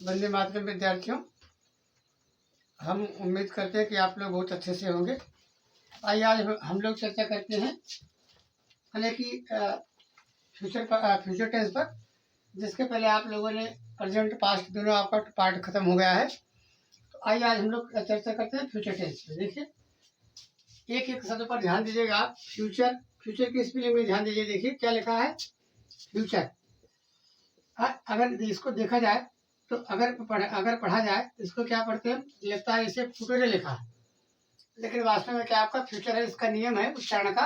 वंदे मातरम विद्यार्थियों, हम उम्मीद करते हैं कि आप लोग बहुत अच्छे से होंगे। आइए आज हम लोग चर्चा करते हैं हालांकि फ्यूचर टेंस पर, जिसके पहले आप लोगों ने प्रेजेंट पास्ट दोनों आपका पार्ट खत्म हो गया है। तो आइए आज हम लोग चर्चा करते हैं फ्यूचर टेंस पर। देखिए एक एक शब्द पर ध्यान दीजिएगा आप। फ्यूचर, फ्यूचर की स्पेलिंग में ध्यान दीजिए। देखिए क्या लिखा है, फ्यूचर। अगर इसको देखा जाए तो अगर पढ़ा जाए तो इसको क्या पढ़ते हैं, लगता है इसे फ्यूचर लिखा है, लेकिन वास्तव में क्या आपका फ्यूचर है। इसका नियम है उच्चारण का।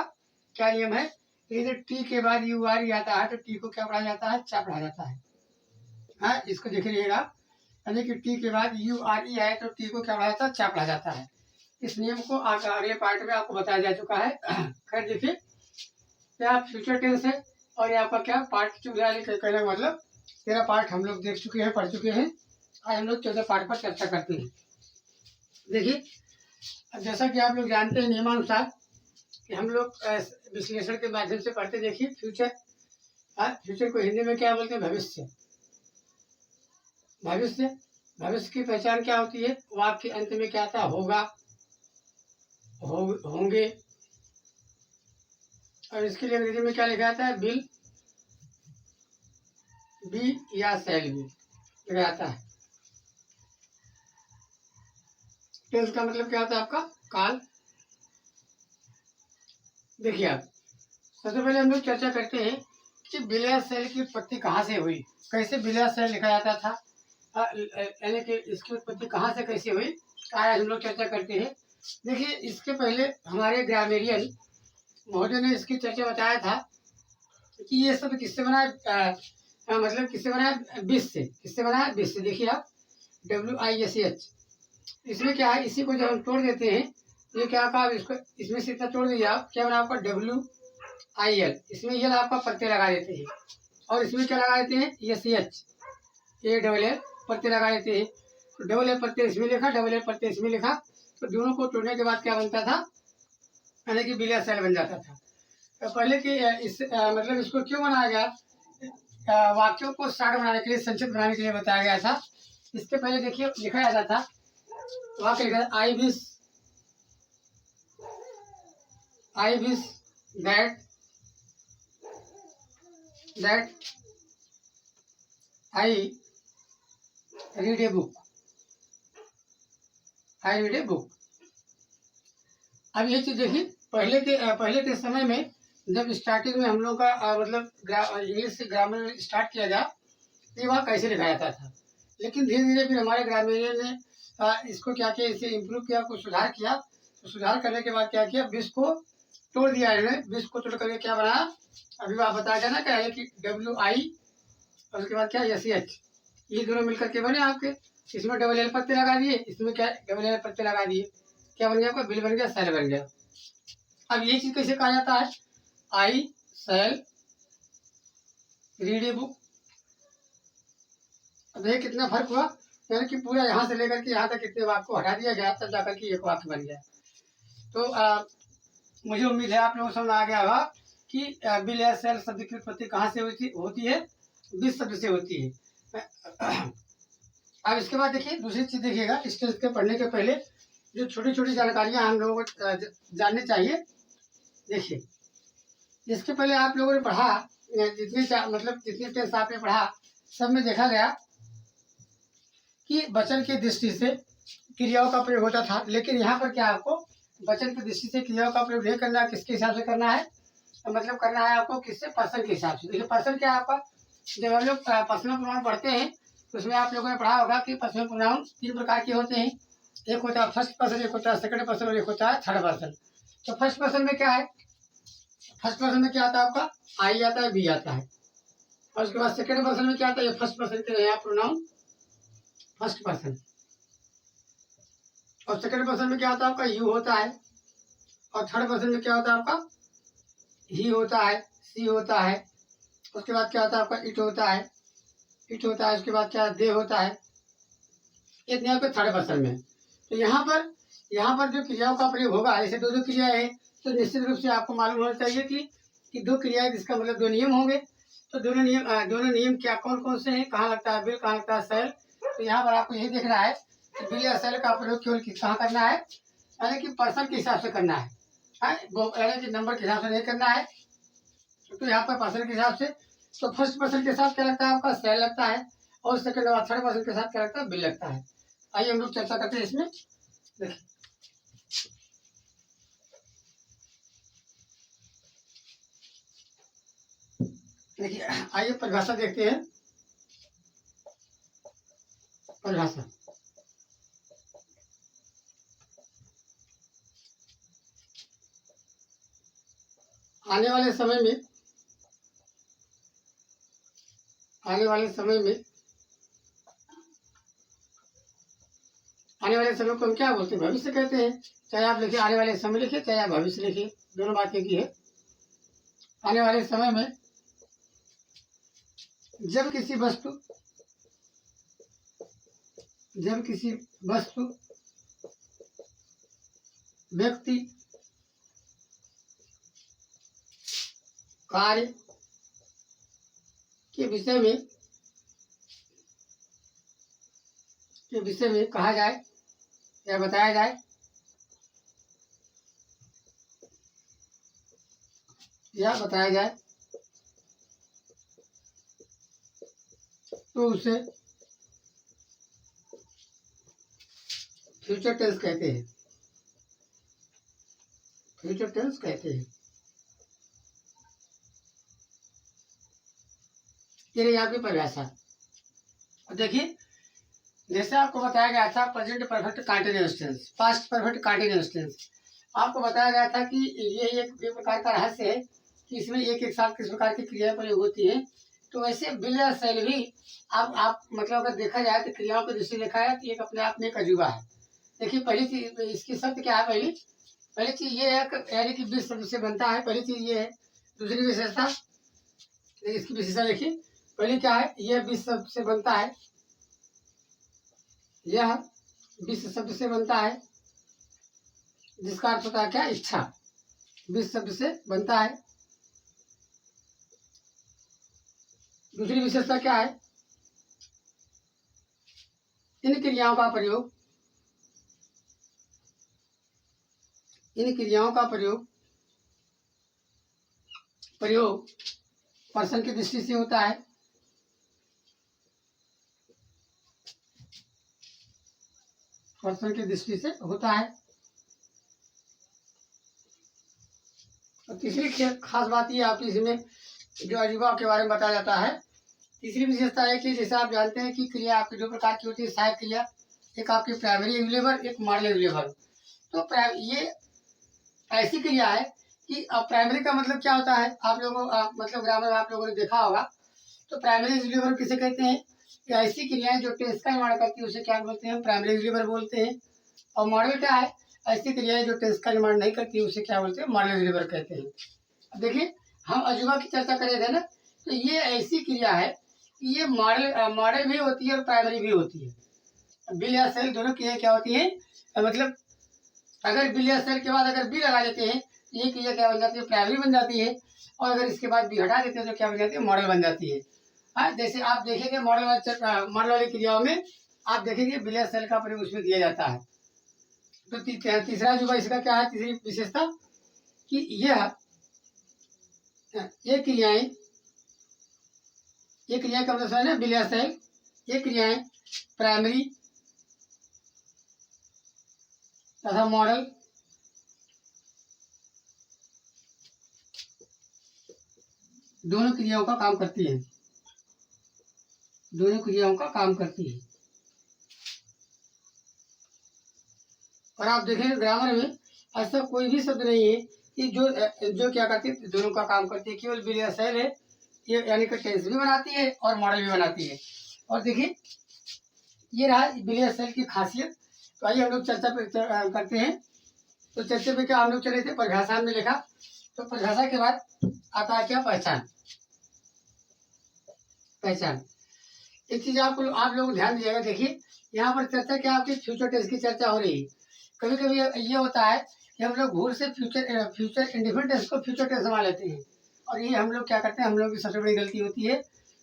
क्या नियम है, यदि टी के बाद यू आर ई आता है तो टी को क्या पढ़ा जाता है, चा पढ़ा जाता है। हाँ, इसको देख लीजिएगा, यानी कि टी के बाद यू आर ई आए तो टी को क्या पढ़ा जाता है, चा पढ़ा जाता है। इस नियम को अगले पार्ट में आपको बताया जा चुका है। खैर देखिए, क्या फ्यूचर टेंस है और ये आपका क्या पार्ट कहने का मतलब 13 पार्ट हम लोग देख चुके हैं, पढ़ चुके हैं। आज हम लोग 14 पार्ट पर चर्चा करते हैं। देखिए, जैसा कि आप लोग जानते हैं नियमानुसार कि हम लोग विश्लेषण के माध्यम से पढ़ते। देखिए फ्यूचर, फ्यूचर को हिंदी में क्या बोलते हैं, भविष्य। भविष्य, भविष्य की पहचान क्या होती है, वाक्य अंत में क्या आता है, होगा, होंगे। और इसके लिए अंग्रेजी में क्या लिखा जाता है, विल बी या शैल बी लिखा जाता है। टेंस का मतलब क्या होता है आपका, काल। देखिए आप, सबसे पहले हम लोग चर्चा करते हैं कि विलय शैल की उत्पत्ति कहाँ से हुई, कैसे विलय शैल लिखा जाता था, यानी कि इसकी उत्पत्ति कहाँ से कैसे हुई, आज हम लोग चर्चा करते हैं। देखिए इसके पहले हमारे ग्रामेरियन महोदय ने इसकी चर्चा बताया था कि ये सब किससे बना है, मतलब किससे बना है, विष से। किससे बना है, विष से। देखिए आप, WISH। इसमें क्या है, इसी को जब हम तोड़ देते हैं, ये क्या कहा, इसको इसमें से इतना तोड़ दीजिए आप, क्या बना आपका WIL। इसमें यल आपका प्रत्यय लगा देते हैं, और इसमें क्या लगा देते हैं, SH, ये LL प्रत्यय लगा देते हैं। तो LL प्रत्यय इसमें लिखा, LL प्रत्यय इसमें लिखा, तो दोनों को तोड़ने के बाद क्या बनता था, यानी कि विलय शैल बन जाता था। तो पहले की इस मतलब इसको क्यों बनाया गया, वाक्यों को सार बनाने के लिए, संक्षिप्त बनाने के लिए बताया गया था। इसके पहले देखिए लिखा जाता था, वाक्य लिखा था, I wish that I read a book. I read a book. अब ये चीज देखिए, पहले के समय में जब स्टार्टिंग में हम लोग का मतलब इंग्लिश से ग्रामर स्टार्ट किया गया तो ये वहाँ कैसे लिखा जाता था। लेकिन धीरे धीरे फिर हमारे ग्रामीण ने इसको क्या किया, इसे इम्प्रूव किया, कुछ सुधार किया। तो सुधार करने के बाद क्या किया, विष को तोड़ दिया इन्होंने। विष को तोड़ करके क्या बनाया, अभी आप बताया जाना क्या है कि WI और उसके बाद क्या SH, ये दोनों मिलकर के बने आपके। इसमें LL प्रत्यय लगा दिए, इसमें क्या LL प्रत्यय लगा दिए, क्या बन गया आपका, बिल बन गया, शैल बन गया। अब ये चीज कैसे कहा जाता है, आई शैल रीड ए बुक। अब देखिए कितना फर्क हुआ, यानी कि पूरा यहाँ से लेकर के यहाँ तक कितने वाक्य को हटा दिया गया, तब जाकर के एक वाक्य बन गया। तो मुझे उम्मीद है आप लोगों को समझ आ गया होगा कि विलय शैल शब्द की उत्पत्ति कहाँ से होती है, विष शब्द से होती है। अब इसके बाद देखिए दूसरी चीज देखिएगा, इस टेंस के पढ़ने के पहले जो छोटी छोटी जानकारियां हम लोगों को जाननी चाहिए। देखिए इसके पहले आप लोगों ने पढ़ा, जितनी टेंस आपने पढ़ा, सब में देखा गया कि वचन की दृष्टि से क्रियाओं का प्रयोग होता था। लेकिन यहाँ पर क्या आपको वचन की दृष्टि से क्रियाओं का प्रयोग नहीं करना है, किसके हिसाब से करना है, मतलब करना है आपको किससे, पर्सन के हिसाब से। देखिए पर्सन क्या है आपका, जब हम लोग पर्सनल प्रोनाउन पढ़ते हैं तो उसमें आप लोगों ने पढ़ा होगा कि पर्सनल प्रोनाउन 3 प्रकार के होते हैं। एक होता है फर्स्ट पर्सन, एक होता है सेकंड पर्सन, और एक होता है थर्ड पर्सन। तो फर्स्ट पर्सन में क्या है, फर्स्ट पर्सन में क्या आता है आपका, आई आता है, बी आता है। और उसके बाद सेकंड पर्सन में क्या आता है, फर्स्ट पर्सन के यहाँ प्रोनाउन फर्स्ट पर्सन। और सेकंड पर्सन में क्या होता है आपका, यू होता है। और थर्ड पर्सन में क्या होता है आपका, ही होता है, सी होता है। उसके बाद क्या होता है आपका, इट होता है, उसके बाद क्या, दे होता है। इतने आपके थर्ड पर्सन में। तो यहाँ पर जो क्रियाओं का प्रयोग होगा, ऐसे दो क्रियाएं हैं, तो निश्चित रूप से आपको मालूम होना चाहिए कि 2 क्रियाएं, जिसका मतलब 2 नियम होंगे। तो दोनों नियम क्या कौन कौन से हैं, कहाँ लगता है बिल, कहाँ लगता है शैल, तो यहाँ पर आपको यही देखना है कि बिल या सेल का प्रयोग केवल कहाँ करना है, यानी कि पर्सन के हिसाब से करना है, यानी कि नंबर के हिसाब से नहीं करना है। तो यहाँ पर पर्सन के हिसाब से, तो फर्स्ट पर्सन के साथ क्या लगता है आपका सेल लगता है, और सेकंड और थर्ड पर्सन के साथ क्या लगता है, बिल लगता है। आइए हम लोग चर्चा करते हैं इसमें। देखिए आइए परिभाषा देखते हैं। परिभाषा, आने वाले समय में आने वाले समय को हम क्या बोलते हैं, भविष्य कहते हैं। चाहे आप लिखिए आने वाले समय लिखिए, चाहे आप भविष्य लिखिए, दोनों बात एक ही है। आने वाले समय में जब किसी वस्तु व्यक्ति कार्य के विषय में कहा जाए या बताया जाए तो उसे फ्यूचर टेंस कहते हैं। ये यहाँ की परिभाषा। देखिए जैसे आपको बताया गया था present perfect continuous tense, past perfect continuous tense, आपको बताया गया था कि ये एक प्रकार का रहस्य है कि इसमें एक साथ किस प्रकार की क्रियाएं प्रयोग होती हैं। तो वैसे बिल या सेल भी आप मतलब अगर देखा जाए तो क्रियाओं की दृष्टि देखा है तो एक अपने आप में एक अजूबा है। देखिए पहली चीज इसकी शब्द क्या है, पहली चीज ये है यानी कि बीज शब्द से बनता है, पहली चीज ये है। दूसरी विशेषता, इसकी विशेषता देखिए, पहली क्या है, यह बीज शब्द से बनता है, यह बीज शब्द से बनता है, जिसका अर्थ होता है क्या, इच्छा, बीज शब्द से बनता है। दूसरी विशेषता क्या है, इन क्रियाओं का प्रयोग पर्सन की दृष्टि से होता है, पर्सन की दृष्टि से होता है। और तीसरी खास बात ये आपकी इसमें जो अजूबा के बारे में बताया जाता है, तीसरी विशेषता है कि जैसे आप जानते हैं कि क्रिया आपकी दो प्रकार की होती है, सहायक क्रिया, एक आपकी प्राइमरी अवेलेबल, एक मॉडल अवेलेबल। तो ये ऐसी क्रिया है कि प्राइमरी का मतलब क्या होता है, आप लोगों मतलब ग्रामर में आप लोगों ने देखा होगा। तो प्राइमरी अवेलेबल किसे कहते हैं, कि ऐसी क्रियाएं जो टेंस का निर्माण करती है उसे क्या बोलते हैं, प्राइमरी अवेलेबल बोलते हैं। और मॉडल क्या है, ऐसी क्रियाएं जो टेंस का निर्माण नहीं करती उसे क्या बोलते हैं, मॉडल अवेलेबल कहते हैं। अब देखिए हम अजूबा की चर्चा कर रहे थे ना, तो ये ऐसी क्रिया है कि ये मॉडल भी होती है और प्राइमरी भी होती है। बिल या सेल दोनों क्रियाएं क्या होती है, मतलब अगर बिल या सेल के बाद अगर बी लगा देते हैं तो ये क्रिया क्या बन जाती है, प्राइमरी बन जाती है, और अगर इसके बाद बी हटा देते हैं तो क्या बन जाती है, मॉडल बन जाती है। हाँ, जैसे आप देखेंगे मॉडल वाली क्रियाओं में आप देखेंगे बिल या सेल का प्रयोग उसमें किया जाता है। तो तीसरा जो इसका क्या है, तीसरी विशेषता कि ये क्रियाएं का मतलब है ना, बिल या सेल, ये क्रियाएं प्राइमरी तथा मॉडल दोनों क्रियाओं का काम करती है, और आप देखेंगे ग्रामर में ऐसा कोई भी शब्द नहीं है कि जो क्या करती है, दोनों का काम करती है। केवल बिल या सेल है, ये यानी कि टेंस भी बनाती है और मॉडल भी बनाती है। और देखिए ये रहा बिल या सेल की खासियत। तो आइए हम लोग चर्चा करते हैं। तो चर्चा पे क्या हम लोग चले थे, परिभाषा में लिखा, तो परिभाषा के बाद आता है क्या, पहचान। एक चीज आप लोग ध्यान दीजिएगा, देखिए यहाँ पर चर्चा क्या आपकी फ्यूचर टेंस की चर्चा हो रही है। कभी कभी ये होता है कि हम लोग भूल से फ्यूचर इंडिफरेंट टेंस को फ्यूचर टेंस समझ लेते हैं, और ये हम लोग क्या करते हैं, हम लोग की सबसे बड़ी गलती होती है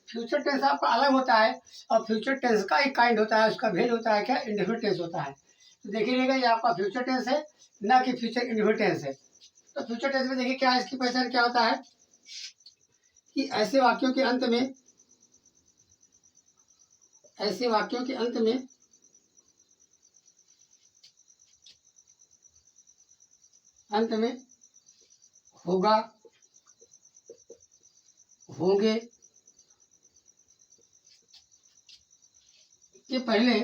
फ्यूचर टेंस आपका अलग होता है, और फ्यूचर टेंस का एक काइंड होता है, उसका भेद होता है क्या, इंडेफिनिट टेंस होता है। तो देखिएगा ये आपका फ्यूचर टेंस है, ना कि फ्यूचर इंडेफिनिट टेंस है। तो फ्यूचर टेंस में देखिए क्या है, इसकी पहचान क्या होता है कि ऐसे वाक्यों के अंत में, ऐसे वाक्यों के अंत में होगा, होंगे के पहले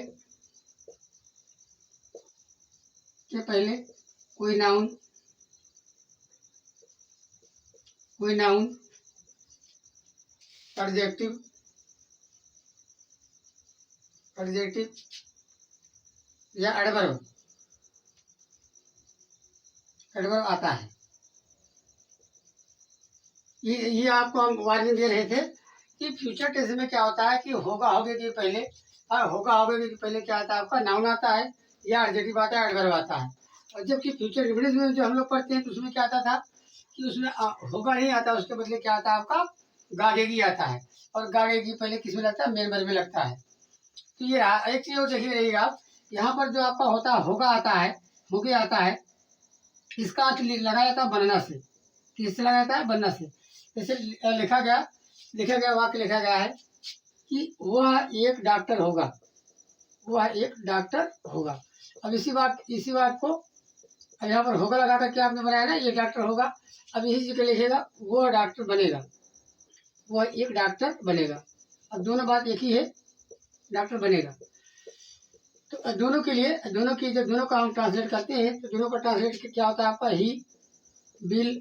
कोई नाउन एडजेक्टिव या एडवर्ब आता है। ये आपको हम वार्निंग दे रहे थे कि फ्यूचर टेंस में क्या होता है कि होगा होगे के पहले, होगा होगे के पहले क्या आता है, आपका नाउन आता है या एडजेक्टिव आता है, एडवर्ब आता है। और जबकि फ्यूचर इंडेफिनिट में जो हम लोग पढ़ते हैं तो उसमें क्या आता था कि उसमें होगा नहीं आता, उसके बदले क्या आता है आपका गागेगी आता है, और गागेगी पहले किस में लगता है, मेन वर्ब में लगता है। तो ये रहा एक चीज और देखिए रहिएगा आप, यहाँ पर जो आपका होता है होगा आता है, होगे आता है, इसका अर्थ लगाया जाता है बनना से। किससे लगाया जाता है, बनना से। जैसे लिखा गया वाक्य लिखा गया है कि वह एक डॉक्टर होगा, वह एक डॉक्टर होगा। अब इसी बात को अब यहाँ पर होगा लगा कर के आपने बनाया ना, ये डॉक्टर होगा। अब यही जगह लिखेगा वह डॉक्टर बनेगा, वह एक डॉक्टर बनेगा। अब दोनों बात एक ही है, डॉक्टर बनेगा। तो दोनों के लिए, जब दोनों का हम ट्रांसलेट करते हैं तो दोनों का ट्रांसलेट क्या होता है आपका, he will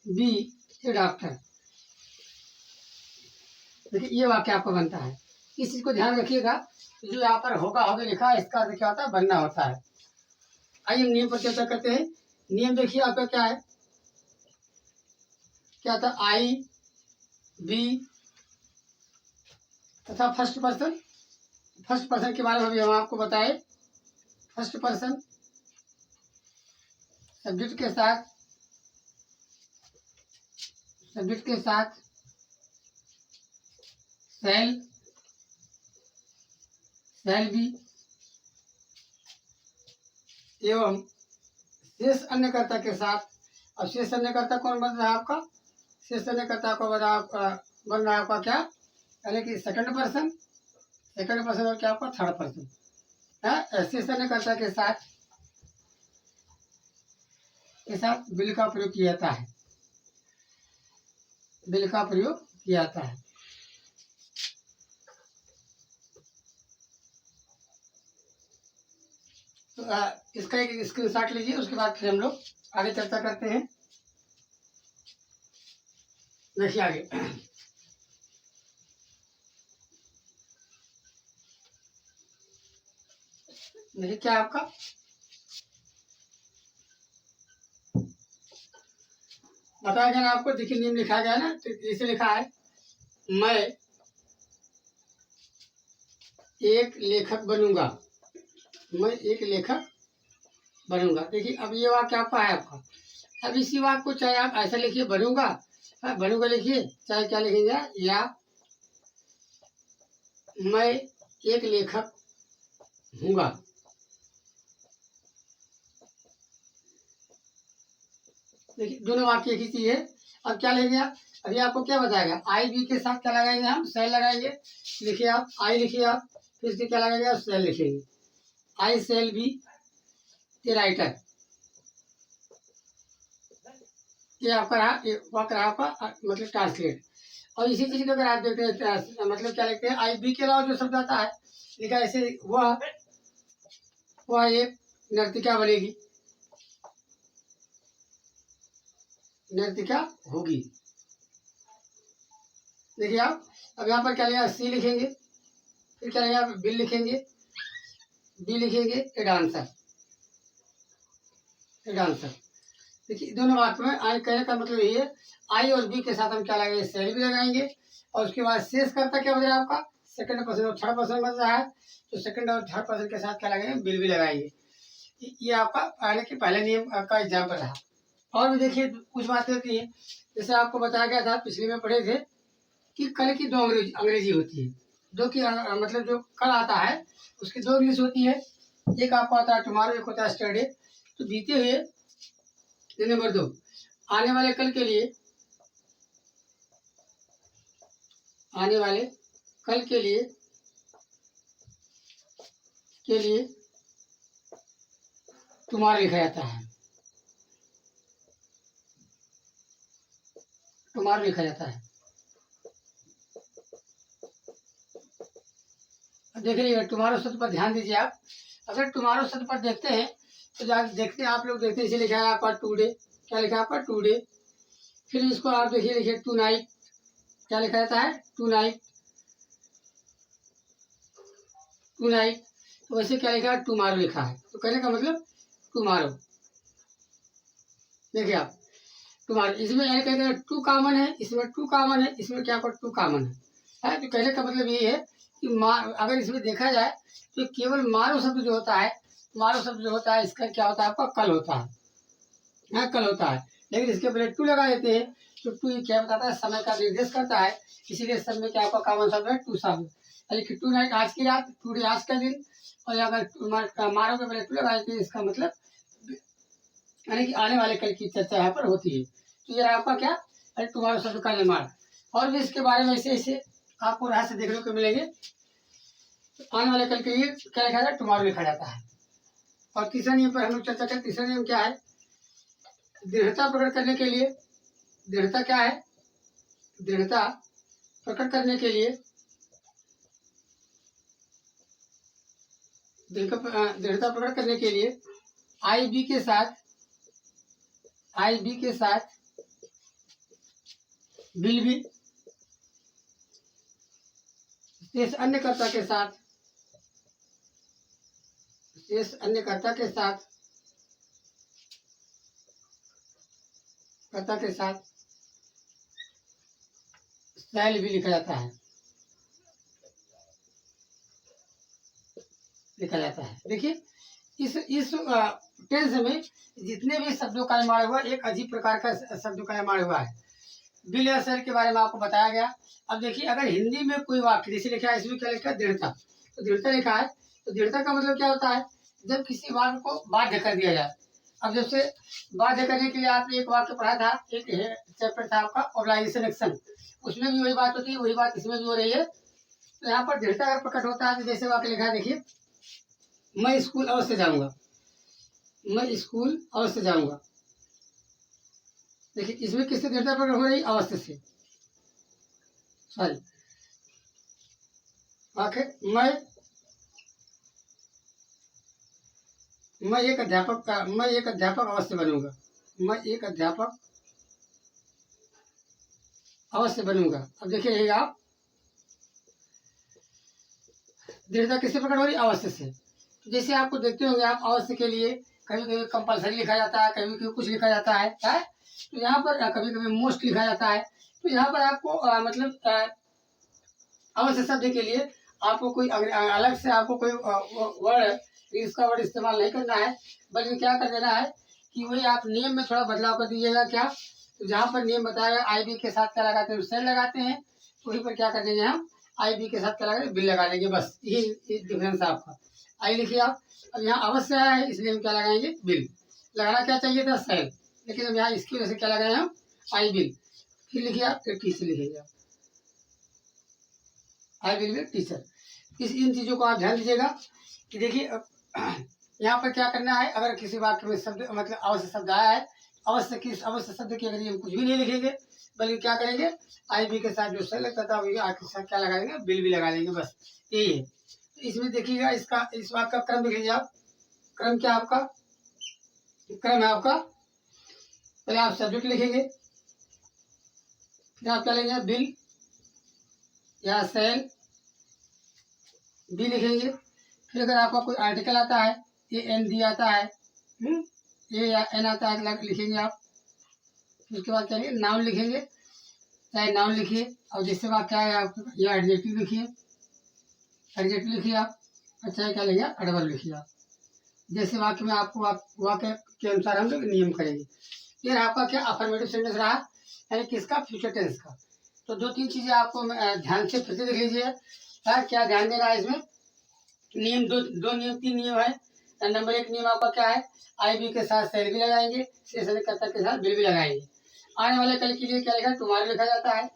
be A doctor. देखिए ये वाक्य आपका बनता है, इस चीज को ध्यान रखिएगा। जो यहाँ पर होगा होगे लिखा है, इसका अर्थ क्या होता है, बनना होता है। आइए हम नियम पर चर्चा करते हैं। नियम देखिए आपका क्या है, क्या था, आई बी तथा फर्स्ट पर्सन के बारे में अभी हम आपको बताए। फर्स्ट पर्सन सब्जेक्ट के साथ शैल बी एवं शेष अन्यकर्ता के साथ। अब शेष अन्यकर्ता कौन बन रहा है आपका, शेष अन्यकर्ता को बन रहा है आपका क्या, यानी कि सेकंड पर्सन और क्या आपका थर्ड पर्सन है। शेष अन्यकर्ता के साथ विल का प्रयोग किया जाता है, विल का प्रयोग किया जाता है। तो इसका एक स्क्रीनशॉट लीजिए, उसके बाद फिर हम लोग आगे चर्चा करते हैं। देखिए आगे देखिए क्या आपका बताया गया ना आपको, देखिए नियम लिखा गया ना, तो जैसे लिखा है, मैं एक लेखक बनूंगा, मैं एक लेखक बनूंगा। देखिए अब ये वाक्य आपका है आपका। अब इसी वाक्य को चाहे आप ऐसा लिखिए बनूंगा, बनूंगा लिखिए, चाहे क्या लिखेंगे, या मैं एक लेखक हूँगा। देखिए दोनों वाक्य एक ही चीज है। अब क्या लेंगे आप, अभी आपको क्या बताएगा, आई बी के साथ क्या लगाएंगे, हम सेल लगाएंगे। लिखिए आप आई, लिखिए आप, फिर इसके क्या लगाएंगे, आप सेल लिखेंगे। आई सेल बी ए राइटर, ये आपका रहा, वाक्य रहा आपका मतलब ट्रांसलेट। और इसी चीज को अगर आप देखते हैं मतलब क्या लिखते हैं, आई बी के अलावा जो शब्द आता है लिखा ऐसे, वह एक नर्तिका बनेगी, नर्तिका होगी। देखिए आप अब यहाँ पर क्या लिखा, सी लिखेंगे, फिर क्या लिखा, बिल लिखेंगे, बी लिखेंगे, ए डांसर। देखिए दोनों बात में आई कहने का मतलब यही है, आई और बी के साथ हम क्या लगाएंगे, सेल भी लगाएंगे। और उसके बाद शेष करता क्या बन रहा है आपका, सेकंड पर्सन और थर्ड पर्सन बन रहा है, तो सेकंड और थर्ड पर्सन के साथ क्या लगाएंगे, बिल भी लगाएंगे। ये आपका आने के पहले नियम का एग्जाम्पल रहा। और भी देखिए कुछ बातें होती है, जैसे आपको बताया गया था, पिछले में पढ़े थे कि कल की दो अंग्रेजी होती है, दो की मतलब जो कल आता है उसकी दो इंग्लिश होती है। एक आपको आता है टुमारो, एक होता है स्टरडे। तो बीते हुए, नंबर 2, आने वाले कल के लिए, आने वाले कल के लिए टुमारो लिखा जाता है, टुमारो लिखा जाता है। देख लीजिए टुमारो शब्द पर ध्यान दीजिए आप। अगर टुमारो शब्द पर देखते हैं तो देखते हैं आप लोग, देखते हैं इसे लिखा है आपका टुडे, क्या लिखा है आपका टुडे। फिर इसको आप देखिए, लिखिए टू नाइट, क्या लिखा जाता है टू नाइट, टू नाइट। तो वैसे क्या लिखा है टुमारो लिखा है, तो कहने का मतलब टुमारो। देखिए आप टुमारो, इसमें यानी कहते हैं टू कॉमन है, इसमें टू कॉमन है, इसमें क्या टू कॉमन है। तो कहने का मतलब ये है कि अगर इसमें देखा जाए तो केवल मारो शब्द जो होता है, मारो शब्द जो होता है इसका क्या होता है आपका कल होता है, कल होता है। लेकिन इसके पहले टू लगा देते हैं तो टू ये क्या बताता है, समय का निर्देश करता है। इसीलिए सब में क्या आपका कॉमन शब्द है टू शब्द। यानी टू नाइट आज की रात, टूडे आज का दिन। और अगर मारो के पहले टू लगा देते हैं इसका मतलब यानी कि आने वाले कल की चर्चा यहाँ पर होती है। तो ये आपका क्या, अरे टुमारो शब्द का निर्माण। और भी इसके बारे में ऐसे ऐसे आपको रहस्य देखने को मिलेंगे। आने वाले कल के लिए क्या लिखा जाता है, टुमारो लिखा जाता है। और तीसरा नियम पर हम लोग चर्चा करें। तीसरा नियम क्या है, दृढ़ता प्रकट करने के लिए, दृढ़ता क्या है, दृढ़ता प्रकट करने के लिए, दृढ़ता प्रकट करने के लिए आई बी के साथ, आई बी के साथ विल बी, शेष अन्य कर्ता के साथ, शेष अन्य कर्ता के साथ, कर्ता के साथ शैल भी लिखा जाता है, लिखा जाता है। देखिए इस टेंस में जितने भी शब्दों का निर्माण हुआ, एक अजीब प्रकार का शब्दों का निर्माण हुआ है। बिल या शैल के बारे में आपको बताया गया। अब देखिए अगर हिंदी में कोई वाक्य जैसे लिखा है, इसमें क्या लिखा है दृढ़ता, तो दृढ़ता लिखा है। तो दृढ़ता का मतलब क्या होता है, जब किसी वाक्य को बाध्य कर दिया जाए। अब जैसे बाध्य करने के लिए आपने एक वाक्य पढ़ा था, एक चैप्टर था आपका ऑब्लाइजेशन एक्शन, उसमें भी वही बात होती है, वही बात इसमें भी हो रही है। तो यहाँ पर दृढ़ता अगर प्रकट होता है तो जैसे वाक्य लिखा है, देखिए मैं स्कूल अवश्य जाऊंगा, मैं स्कूल अवश्य जाऊंगा। देखिए इसमें किससे दृढ़ता प्रकट हो रही, अवश्य से, सॉरी वाक्य मैं एक अध्यापक अवश्य बनूंगा, मैं एक अध्यापक अवश्य बनूंगा। अब देखिए आप दृढ़ता किससे प्रकट हो रही, अवश्य से। जैसे आपको देखते होंगे आप, अवश्य के लिए कभी कभी कंपलसरी लिखा जाता है, कभी कभी कुछ लिखा जाता है। तो यहाँ पर कभी कभी मोस्ट लिखा जाता है। तो यहाँ पर आपको मतलब अवश्य शब्द के लिए आपको कोई अलग से आपको कोई वर्ड, इसका वर्ड इस्तेमाल नहीं करना है, बल्कि क्या कर देना है कि वही आप नियम में थोड़ा बदलाव कर दीजिएगा। क्या, तो जहाँ पर नियम बताया आई बी के साथ क्या लगाते हैं, सेल लगाते हैं, तो वहीं पर क्या कर देंगे हम, आई बी के साथ क्या लगाएंगे, बिल लगा देंगे। बस ये डिफरेंस है आपका। आई लिखिए आप। अब यहाँ अवश्य आया है इसलिए हम क्या लगाएंगे, बिल। लगाना क्या चाहिए था, सेल, लेकिन अब यहाँ इसकी वजह से क्या लगाए हम, आई बिल। फिर लिखिए आप, फिर टी से लिखिएगा, आई विल बी टीचर। इन चीज़ों को आप ध्यान दीजिएगा कि देखिए यहाँ पर क्या करना है। अगर किसी वाक्य में शब्द मतलब अवश्य शब्द आया है, अवश्य शब्द के अगर हम कुछ भी नहीं लिखेंगे, बल्कि क्या करेंगे, आई बी के साथ जो सेल लगता था वही आपके साथ क्या लगा देंगे, बिल भी लगा देंगे। बस यही है। तो इसमें देखिएगा इसका, इस वाक्य का क्रम लिख लीजिए आप। क्रम क्या आपका, क्रम है आपका, पहले आप सब्जेक्ट लिखेंगे, फिर आप क्या लेंगे, बिल या सेल, बी लिखेंगे। फिर अगर आपका कोई आर्टिकल आता है, ए एन डी आता है, ए या एन आता है, लिखेंगे आप। उसके बाद क्या लिखेंगे, नाउन लिखेंगे, चाहे नाउन लिखिए। और जैसे बात क्या है आप, या एडजेक्टिव लिखिए, एडजेक्टिव लिखिए आप। और चाहे क्या लिखिए, एडवर्ब लिखिए आप। जैसे वाक्य में आपको वाक्य के अनुसार हम लोग नियम करेंगे। फिर आपका क्या अफर्मेटिव सेंटेंस रहा, यानी किसका, फ्यूचर टेंस का। तो दो तीन चीजें आपको ध्यान से फिर से देख लीजिए। क्या ध्यान देना है इसमें? नियम दो नियम, तीन नियम है। नंबर 1 नियम आपका क्या है? आई बी के साथ सेल भी लगाएंगे, शेषकर्ता के साथ बिल भी लगाएंगे। आने वाले कल के लिए क्या लिखा? तुम्हारे लिखा जाता है।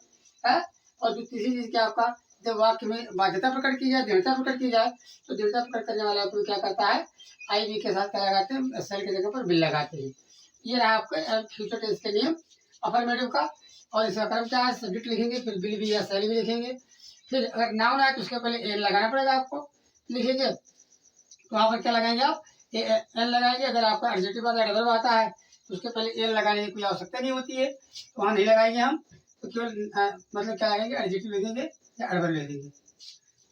और तीसरी चीज क्या आपका? जब वाक्य में बाध्यता प्रकट की जाए, दृढ़ता प्रकट की जाए, तो दृढ़ता प्रकट करने वाला आपको क्या करता है? आई बी के साथ क्या लगाते हैं? सेल की जगह पर बिल लगाते हैं। ये रहा आपका फ्यूचर टेंस के नियम अफर्मेटिव का। और इसका क्रम क्या है? सब्जेक्ट लिखेंगे, फिर बिल भी या सेल भी लिखेंगे। फिर अगर नाउन आए तो उसके पहले एल लगाना पड़ेगा आपको, लिखेंगे तो वहाँ पर क्या लगाएंगे आप? एल लगाएंगे। अगर आपका एडजेक्टिव आता है, एडवर्ब आता है, तो उसके पहले एल लगाने की कोई आवश्यकता नहीं होती है, तो वहाँ नहीं लगाएंगे हम, तो केवल मतलब क्या लगाएंगे? एडजेक्टिव लिखेंगे या एडवर्ब लिखेंगे।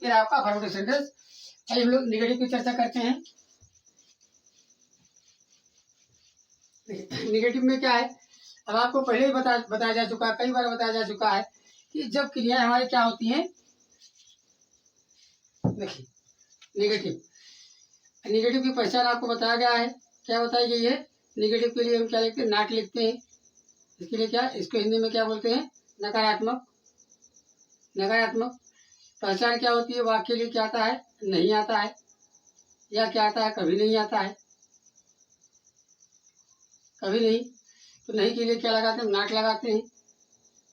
फिर आपका अफर्मेटिव सेंटेंस। आइए हम लोग निगेटिव की चर्चा करते हैं। निगेटिव में क्या है? अब आपको पहले ही बताया जा चुका है, कई बार बताया जा चुका है कि जब क्रियाएं हमारी क्या होती हैं। देखिए निगेटिव की पहचान आपको बताया गया है। क्या बताई गई है? निगेटिव के लिए हम क्या लिखते हैं? नॉट लिखते हैं। इसके लिए क्या? इसको हिंदी में क्या बोलते हैं? नकारात्मक। पहचान क्या होती है? वाक्य के लिए क्या आता है? नहीं आता है। या क्या आता है? कभी नहीं आता है। कभी नहीं, तो नहीं के लिए क्या लगाते हैं? नॉट लगाते हैं।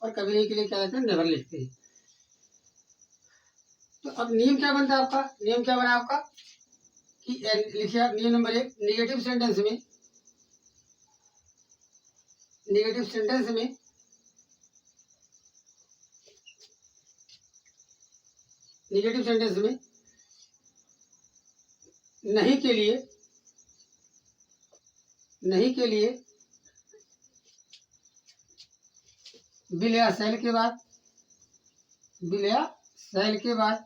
और कभी नहीं के लिए क्या लगाते हैं? नेवर लिखते हैं। तो अब नियम क्या बनता है आपका? नियम क्या बना आपका कि लिखिए आप नियम नंबर 1, निगेटिव सेंटेंस में नहीं के लिए बिल या सेल के बाद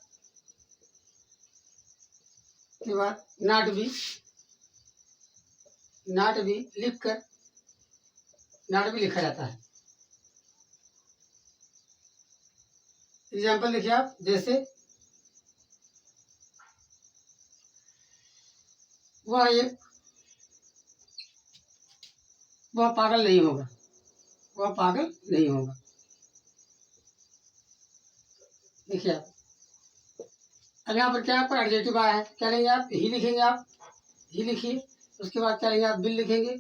नॉट भी लिखा जाता है। एग्जाम्पल लिखिए आप, जैसे वह पागल नहीं होगा। देखिए आप, अब यहाँ पर क्या आपका एडजेक्टिव आया है, क्या लेंगे आप? ही लिखेंगे आप, ही लिखिए। उसके बाद क्या लेंगे आप? बिल लिखेंगे।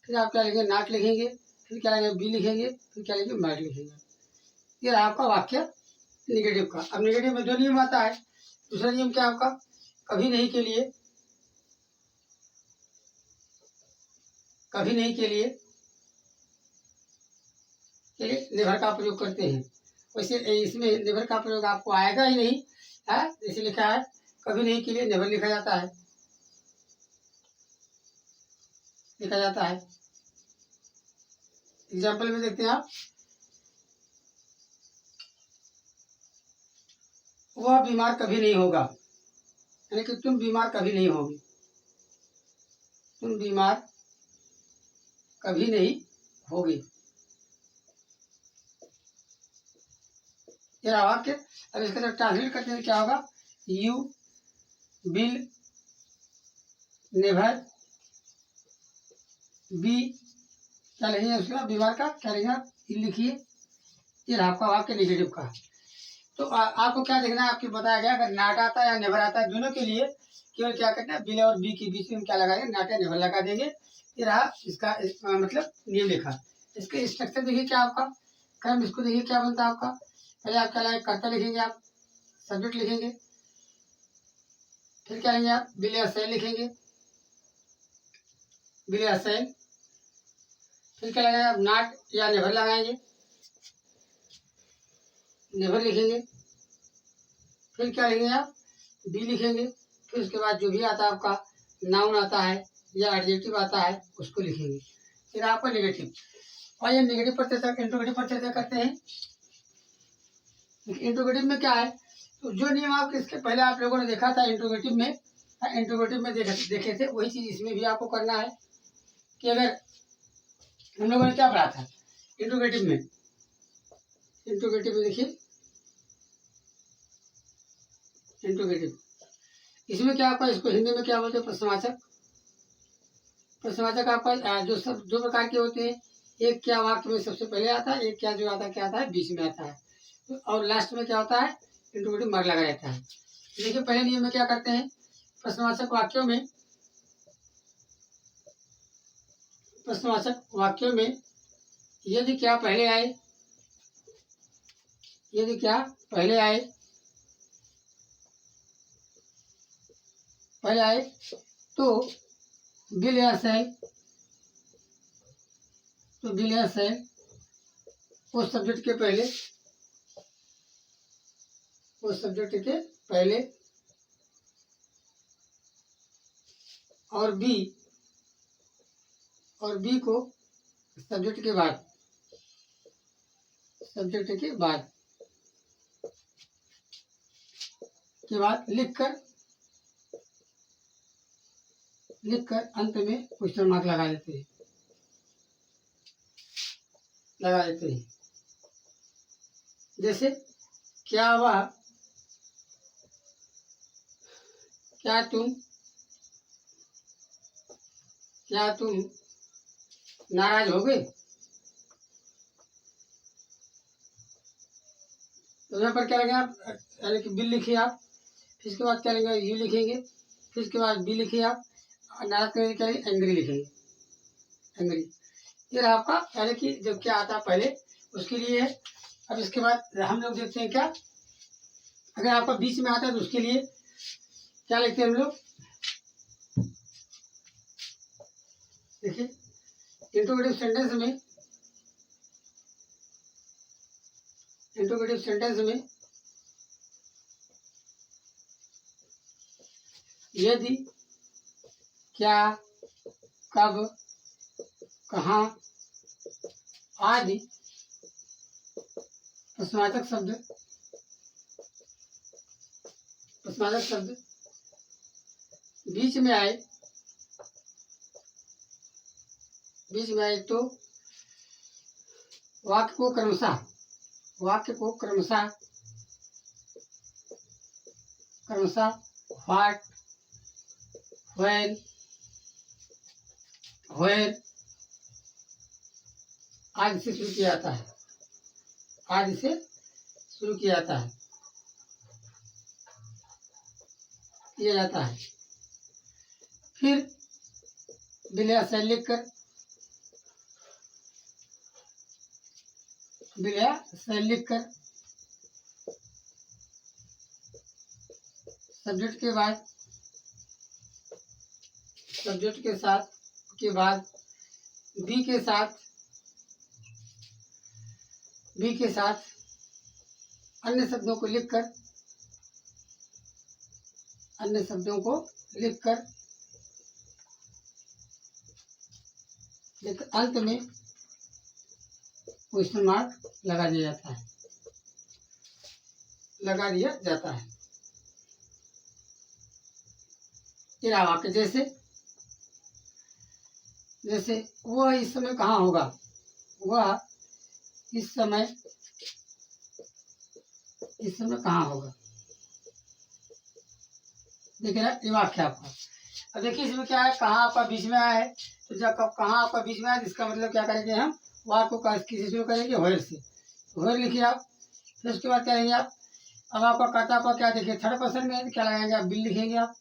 फिर आप क्या लिखेंगे? नॉट लिखेंगे। फिर क्या लेंगे? बी लिखेंगे। फिर क्या लेंगे? मैट लिखेंगे। ये रहा आपका वाक्य निगेटिव का। अब निगेटिव में 2 नियम आता है। दूसरा नियम क्या आपका? कभी नहीं के लिए नेवर का प्रयोग करते हैं। वैसे इसमें नेवर का प्रयोग आपको आएगा ही नहीं है। जैसे लिखा है कभी नहीं के लिए नेवर लिखा जाता है। एग्जाम्पल में देखते हैं आप, वह बीमार कभी नहीं होगा, यानी कि तुम बीमार कभी नहीं होगी। ये वाक्य। अब इसका जब ट्रांसलेट करते हैं क्या होगा? यू विल नेवर बी, क्या लिखेंगे उसका? बीमार का क्या लिखेंगे आप? लिखिए। ये रहा आपका वाक्य निगेटिव का। तो आपको क्या देखना है? आपको बताया गया अगर नॉट आता है या नेवर आता है, दोनों के लिए केवल क्या करना है? बिल और बी के बीच में क्या लगाएंगे? नॉट या नेवर लगा देंगे। ये रहा इसका मतलब नियम लिखा। इसके स्ट्रक्चर देखिए क्या आपका क्रम, इसको देखिए क्या बनता है आपका। पहले आप क्या लगाएंगे? कर्ता लिखेंगे आप, सब्जेक्ट लिखेंगे, फिर क्या लेंगे आप? बिल या सेल लिखेंगे, फिर क्या लगाएंगे आप? नॉट या नेवर लगाएंगे, नेवर लिखेंगे, फिर क्या लिखेंगे आप? बी लिखेंगे। फिर उसके बाद जो भी आता है आपका नाउन आता है या एडजेक्टिव आता है उसको लिखेंगे। फिर आपका निगेटिव। और ये निगेटिव पर चर्चा, इंट्रोगेटिव पर चर्चा करते हैं। इंट्रोगेटिव में क्या है? तो जो नियम आप इसके पहले आप लोगों ने देखा था इंट्रोगेटिव में देखे थे, वही चीज इसमें भी आपको करना है। कि अगर हम लोगों ने क्या पढ़ा था इंट्रोगेटिव में देखिए, इंट्रोगेटिव इसमें क्या आपका, इसको हिंदी में क्या बोलते हैं? प्रश्नवाचक आपका जो सब 2 प्रकार के होते हैं। एक क्या वाक्य में सबसे पहले आता है, एक क्या जो आता है क्या आता है? बीच में आता है। और लास्ट में क्या होता है, इंट्रोगेटिव मार्क लगा रहता है। देखिए पहले नियम में क्या करते हैं, प्रश्नवाचक वाक्यों में यदि क्या पहले आए, तो विल या शैल, उस सब्जेक्ट के पहले और बी को सब्जेक्ट के बाद लिखकर अंत में क्वेश्चन मार्क लगा देते हैं। जैसे क्या तुम नाराज हो गए। तो यहाँ पर क्या लगेगा आप, यानी कि बिल लिखिए आप, फिर इसके बाद क्या लिखेंगे, यू लिखेंगे, फिर इसके बाद बी लिखिए आप, नाराज करेंगे क्या, एंग्री लिखेंगे, एंग्री। ये रहा आपका, यानी कि जब क्या आता है पहले उसके लिए है। अब इसके बाद हम लोग देखते हैं क्या, अगर आपका बीच में आता है तो उसके लिए क्या लिखते हैं हम लोग। देखिए इंट्रोगेटिव सेंटेंस में यदि, क्या, कब, कहाँ आदि प्रश्नवाचक शब्द बीच में आए तो वाक्य को क्रमशः व्हाट, व्हेन, व्हेयर आदि से शुरू किया जाता है। फिर बिना से लिखकर सब्जेक्ट के बाद बी के साथ अन्य शब्दों को लिखकर अंत में क्वेश्चन मार्क लगा दिया जाता है। तेरा वाक्य जैसे वह इस समय कहाँ होगा, इस समय कहाँ होगा। देखिए ना ये वाक्य आपका। अब देखिए इसमें क्या है, कहाँ आपका बीच में आया है, तो जब कहाँ आपका बीच में आया इसका मतलब क्या करेंगे हम, वाक्य को किसी से करेंगे, व्हेयर से। व्हेयर लिखिए आप, फिर उसके बाद क्या करेंगे आप, अब आपका कर्ता आपका क्या देखिए थर्ड पर्सन में क्या लगाएंगे आप, बिल लिखेंगे आप।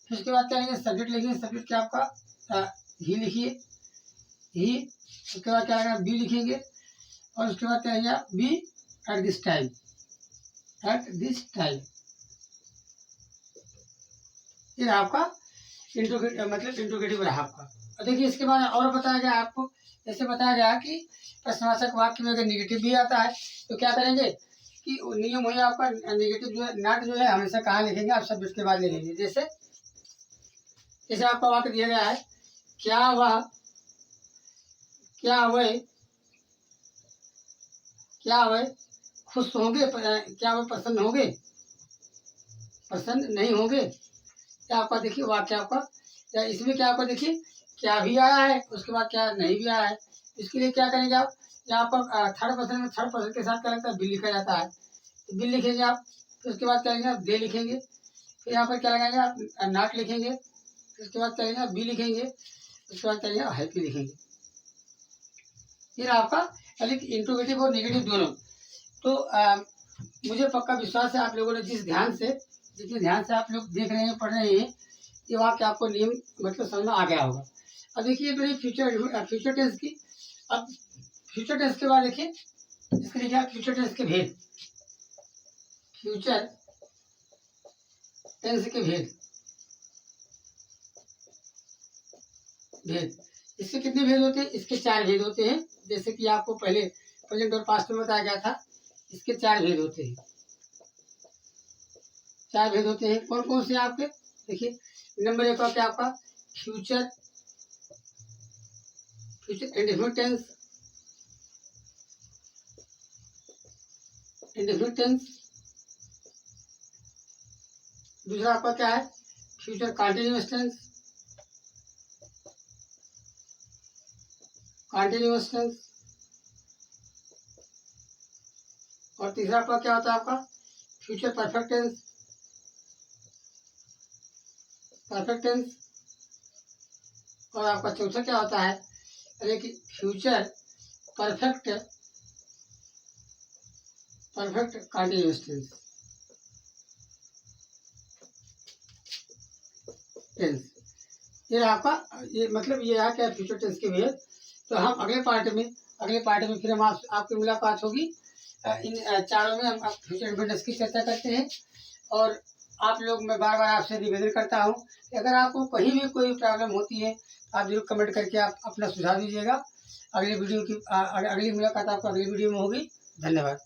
फिर उसके बाद क्या लिखेंगे, सब्जेक्ट लिखेंगे, सब्जेक्ट क्या आपका ही लिखिए, ही। उसके बाद क्या लगेगा, बी लिखेंगे, और उसके बाद क्या लिखेंगे आप, बी एट दिस टाइम। ये आपका इंट्रोगेटिव रहा आपका। और देखिए इसके बाद और बताया गया आपको, जैसे बताया गया कि प्रश्नवाचक वाक्य में अगर निगेटिव भी आता है तो क्या करेंगे कि नियम हो आपका, निगेटिव जो है नॉट जो है हमेशा कहाँ लिखेंगे आप, सब्जेक्ट के बाद लिखेंगे। जैसे आपका वाक्य दिया गया है, क्या वह खुश होंगे, क्या वह प्रसन्न नहीं होंगे। क्या आपका देखिए वाक्य आपका, या इसमें क्या आपका देखिए क्या भी आया है, उसके बाद क्या नहीं भी आया है। इसके लिए क्या करेंगे आप, या आपका थर्ड पर्सन के साथ क्या लगता है, बिल लिखा जाता है, तो बिल लिखेंगे आप। फिर उसके बाद क्या लिखेंगे आप, दे लिखेंगे। फिर यहाँ पर क्या लगाएंगे आप, नॉट लिखेंगे। फिर उसके बाद क्या लिखेंगे आप, बी लिखेंगे। उसके बाद क्या लिखेंगे, हैप्पी लिखेंगे। फिर आपका इंट्रोगेटिव और नेगेटिव दोनों तो मुझे पक्का विश्वास है आप लोगों ने जितने ध्यान से आप लोग देख रहे हैं, पढ़ रहे हैं, ये वाक्य आपको नियम मतलब समझ में आ गया होगा। अब देखिए मेरी फ्यूचर टेंस की। अब फ्यूचर टेंस के बाद देखिए इसके लिए क्या, फ्यूचर टेंस के भेद। फ्यूचर टेंस के भेद इसके कितने भेद होते हैं? इसके 4 भेद होते हैं। जैसे कि आपको पहले प्रेजेंट और पास्ट में बताया गया था, इसके 4 भेद होते हैं। 4 भेद होते हैं। कौन कौन से आपके? देखिए नंबर 1 का क्या आपका फ्यूचर इंडेफिनिट टेंस। दूसरा आपका क्या है? Future continuous tense. और तीसरा आपका क्या होता है? आपका फ्यूचर परफेक्ट टेंस। और आपका चौथा क्या होता है? यानी कि फ्यूचर परफेक्ट कंटिन्यूअस टेंस। ये आपका मतलब ये है क्या फ्यूचर टेंस के भेद। तो हम अगले पार्ट में फिर हम आपकी मुलाकात होगी। इन चारों में हम फ्यूचर टेंस की चर्चा करते हैं। और आप लोग, मैं बार बार आपसे निवेदन करता हूँ कि अगर आपको कहीं भी कोई प्रॉब्लम होती है आप जरूर कमेंट करके आप अपना सुझाव दीजिएगा। अगली मुलाकात आपको अगली वीडियो में होगी। धन्यवाद।